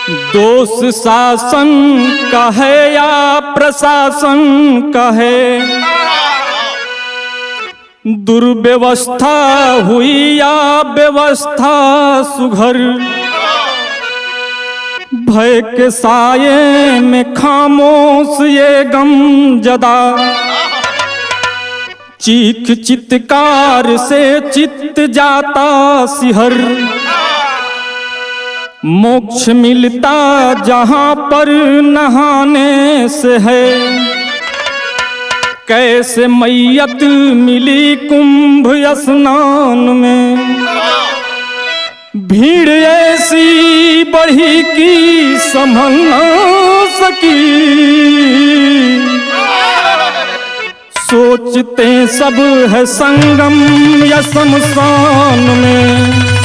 दोष शासन का है या प्रशासन का है, दुर्व्यवस्था हुई या व्यवस्था सुघर, भय के साये में खामोश ये गम जदा, चीख चित्कार से चित्त जाता सिहर, मोक्ष मिलता जहां पर नहाने से है, कैसे मैयत मिली कुंभ स्नान में, भीड़ ऐसी बढ़ी कि संभल न सकी, सोचते सब है संगम या शमशान में।